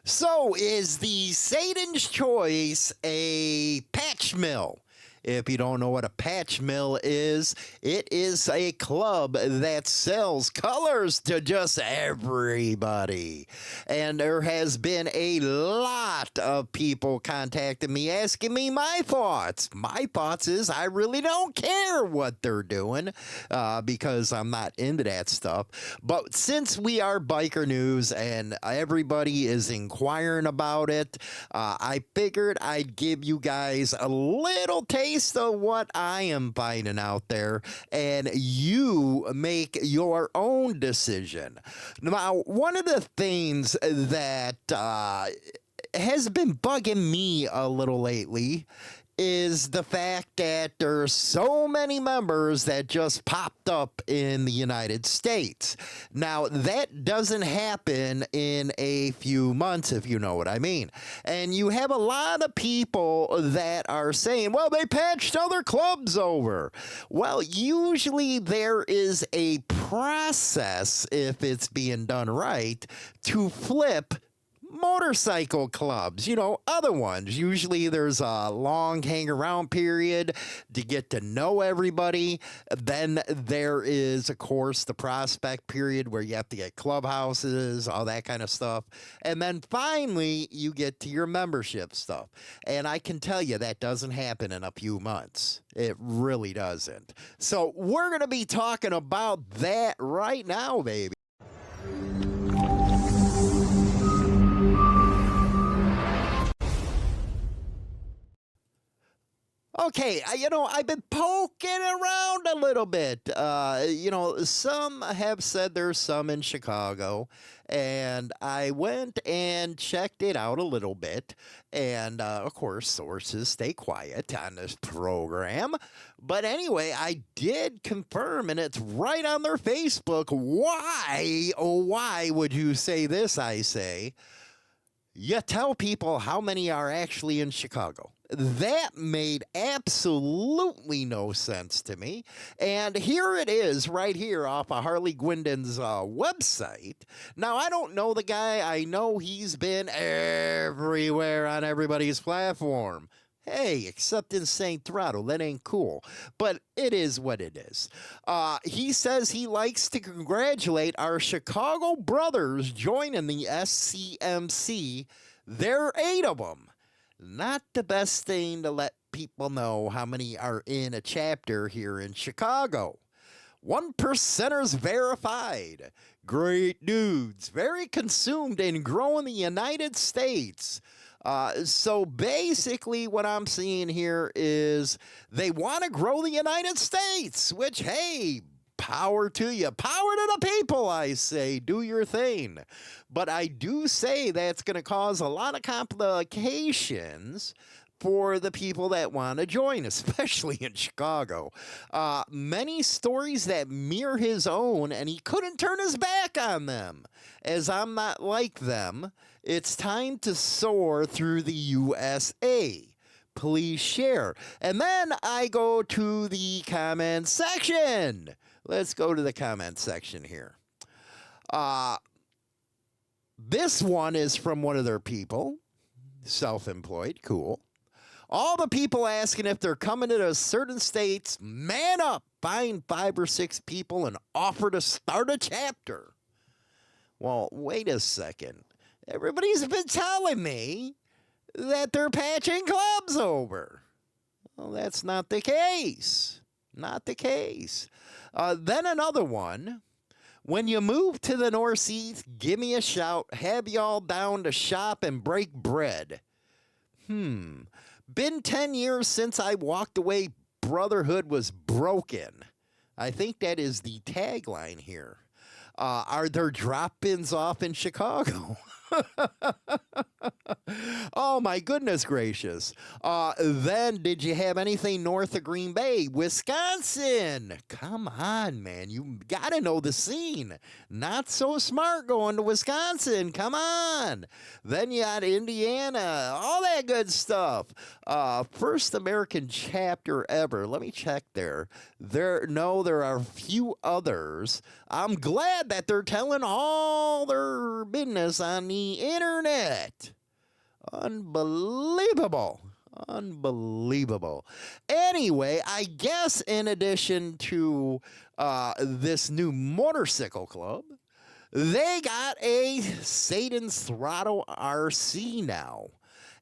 So, is the Satan's Choice a patch mill? If you don't know what a patch mill is, it is a club that sells colors to just everybody. And there has been a lot of people contacting me asking me my thoughts. My thoughts is I really don't care what they're doing because I'm not into that stuff. But since we are biker news and everybody is inquiring about it, I figured I'd give you guys a little taste of what I am finding out there, and you make your own decision. Now, one of the things that has been bugging me a little lately is the fact that there's so many members that just popped up in the United States. Now, that doesn't happen in a few months, if you know what I mean. And you have a lot of people that are saying, well, they patched other clubs over. Well, usually there is a process, if it's being done right, to flip motorcycle clubs, other ones. Usually there's a long hang around period to get to know everybody. Then there is, of course, the prospect period where you have to get clubhouses, all that kind of stuff. And then finally, you get to your membership stuff. And I can tell you that doesn't happen in a few months. It really doesn't. So we're going to be talking about that right now, baby. Okay, I've been poking around a little bit. Some have said there's some in Chicago, and I went and checked it out a little bit. And of course, sources stay quiet on this program. But anyway, I did confirm, and it's right on their Facebook. Why, oh, why would you say this? I say, you tell people how many are actually in Chicago. That made absolutely no sense to me. And here it is right here off of Harley Gwendon's website. Now, I don't know the guy. I know he's been everywhere on everybody's platform. Hey, except in St. Throttle. That ain't cool. But it is what it is. He says he likes to congratulate our Chicago brothers joining the SCMC. There are 8 of them. Not the best thing to let people know how many are in a chapter here in Chicago. 1%ers verified. Great dudes. Very consumed in growing the United States. So basically what I'm seeing here is they want to grow the United States, which, hey, power to you. Power to the people, I say. Do your thing. But I do say that's going to cause a lot of complications for the people that want to join, especially in Chicago. Many stories that mirror his own, and he couldn't turn his back on them. As I'm not like them, it's time to soar through the USA. Please share. And then I go to the comment section. Let's go to the comment section here. This one is from one of their people, self-employed, cool. All the people asking if they're coming to certain states, man up, find 5 or 6 people and offer to start a chapter. Well, wait a second. Everybody's been telling me that they're patching clubs over. Well, that's not the case. Not the case. Then another one. When you move to the Northeast, give me a shout. Have y'all down to shop and break bread. Been 10 years since I walked away. Brotherhood was broken. I think that is the tagline here. Are there drop-ins off in Chicago? Oh Oh my goodness gracious. Then did you have anything north of Green Bay? Wisconsin. Come on, man. You got to know the scene. Not so smart going to Wisconsin. Come on. Then you got Indiana. All that good stuff. First American chapter ever. Let me check there. There are a few others. I'm glad that they're telling all their business on the internet. Unbelievable. Unbelievable. Anyway, I guess in addition to this new motorcycle club, they got a Satan's Throttle RC now.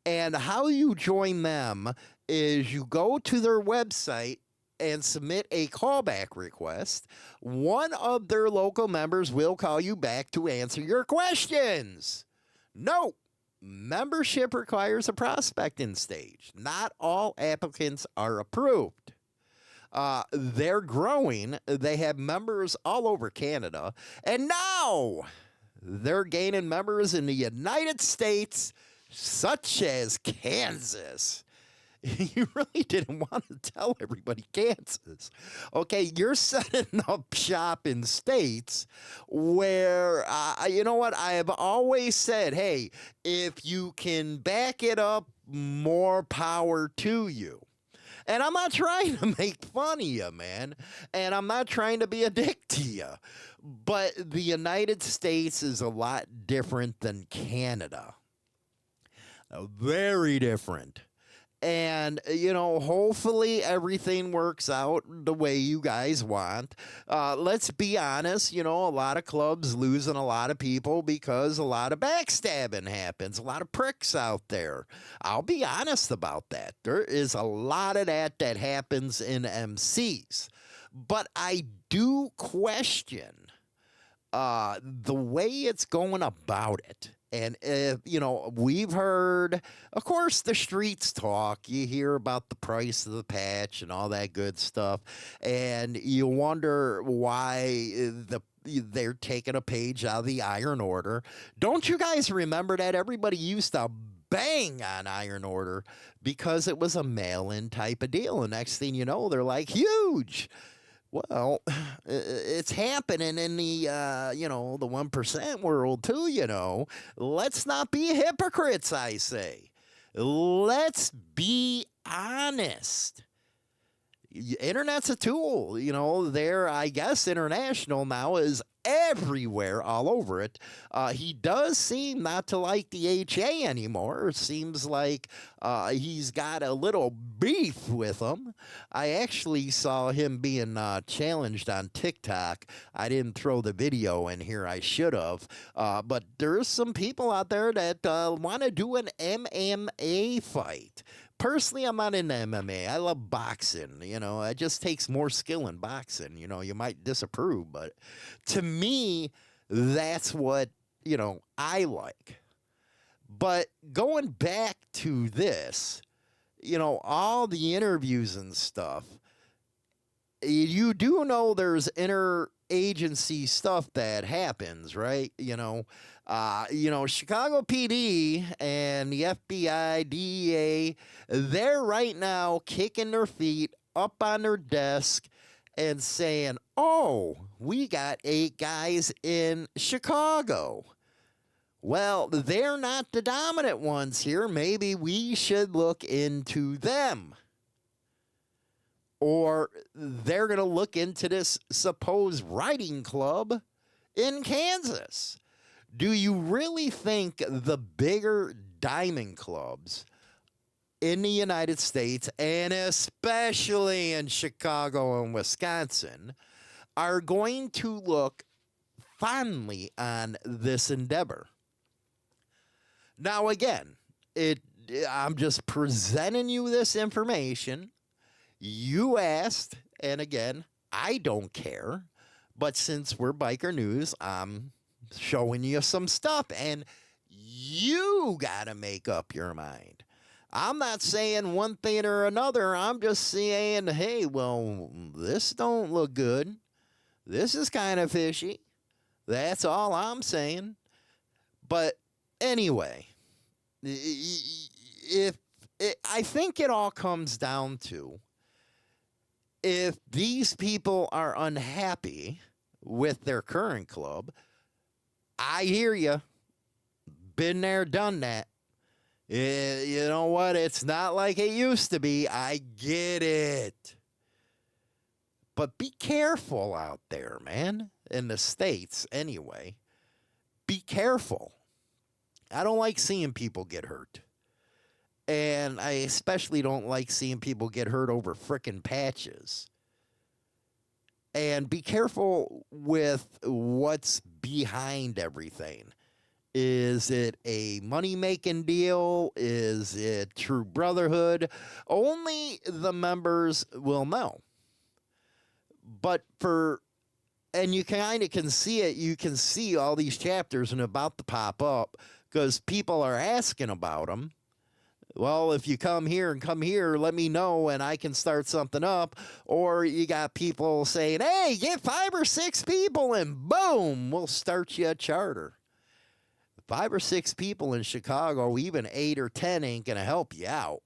And how you join them is you go to their website and submit a callback request. One of their local members will call you back to answer your questions. Note, membership requires a prospecting stage. Not all applicants are approved. They're growing. They have members all over Canada. And now they're gaining members in the United States, such as Kansas. You really didn't want to tell everybody Kansas. Okay, you're setting up shop in states where, you know what, I have always said, hey, if you can back it up, more power to you. And I'm not trying to make fun of you, man. And I'm not trying to be a dick to you. But the United States is a lot different than Canada. Very different. And, you know, hopefully everything works out the way you guys want. Let's be honest, you know, a lot of clubs losing a lot of people because a lot of backstabbing happens, a lot of pricks out there. I'll be honest about that. There is a lot of that happens in MCs. But I do question the way it's going about it. And, you know, we've heard, of course, the streets talk. You hear about the price of the patch and all that good stuff. And you wonder why they're taking a page out of the Iron Order. Don't you guys remember that? Everybody used to bang on Iron Order because it was a mail-in type of deal. And next thing you know, they're like huge. Well, it's happening in the, you know, the 1% world too, you know. Let's not be hypocrites, I say. Let's be honest. Internet's a tool, you know. There, I guess, international now is everywhere, all over it. He does seem not to like the HA anymore. It seems like he's got a little beef with them. I actually saw him being challenged on TikTok. I didn't throw the video in here. I should have. But there's some people out there that want to do an MMA fight. Personally, I'm not into MMA. I love boxing. You know, it just takes more skill in boxing. You know, you might disapprove, but to me, that's what, you know, I like. But going back to this, you know, all the interviews and stuff, you do know there's interagency stuff that happens, right? You know, Chicago PD and the FBI, DEA, they're right now kicking their feet up on their desk and saying, oh, we got 8 guys in Chicago. Well, they're not the dominant ones here. Maybe we should look into them. Or they're going to look into this supposed riding club in Kansas. Do you really think the bigger diamond clubs in the United States, and especially in Chicago and Wisconsin, are going to look fondly on this endeavor? Now, again, I'm just presenting you this information. You asked, and again, I don't care. But since we're Biker News, I'm showing you some stuff, and you got to make up your mind. I'm not saying one thing or another. I'm just saying, hey, well, this don't look good. This is kind of fishy. That's all I'm saying. But anyway, if I think it all comes down to if these people are unhappy with their current club, I hear you. Been there, done that. You know what? It's not like it used to be. I get it. But be careful out there, man. In the States, anyway. Be careful. I don't like seeing people get hurt. And I especially don't like seeing people get hurt over frickin' patches. And be careful with what's behind everything. Is it a money-making deal? Is it true brotherhood? Only the members will know. But and you kind of can see it. You can see all these chapters and about to pop up because people are asking about them. Well, if you come here, let me know and I can start something up. Or you got people saying, hey, get 5 or 6 people and boom, we'll start you a charter. 5 or 6 people in Chicago, even 8 or 10 ain't going to help you out.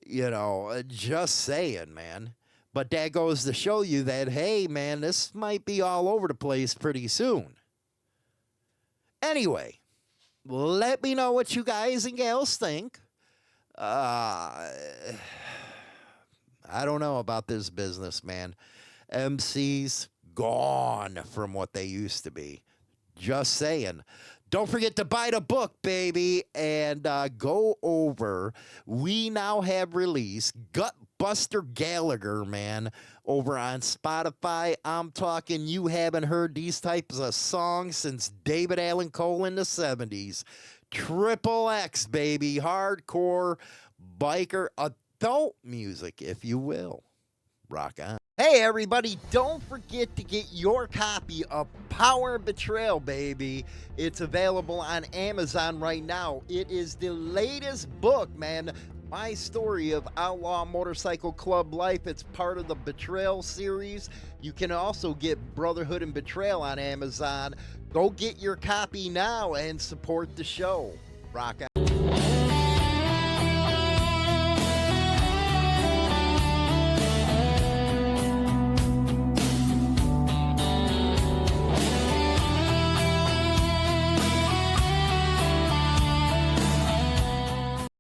You know, just saying, man. But that goes to show you that, hey, man, this might be all over the place pretty soon. Anyway, let me know what you guys and gals think. I don't know about this business, man. MC's gone from what they used to be. Just saying. Don't forget to buy the book, baby, and go over. We now have released Gutbuster Gallagher, man, over on Spotify. I'm talking you haven't heard these types of songs since David Allan Coe in the 70s. Triple X, baby, hardcore, biker, adult music, if you will. Rock on. Hey, everybody, don't forget to get your copy of Power and Betrayal, baby. It's available on Amazon right now. It is the latest book, man. My story of outlaw motorcycle club life. It's part of the Betrayal series. You can also get Brotherhood and Betrayal on Amazon. Go get your copy now and support the show. Rock on.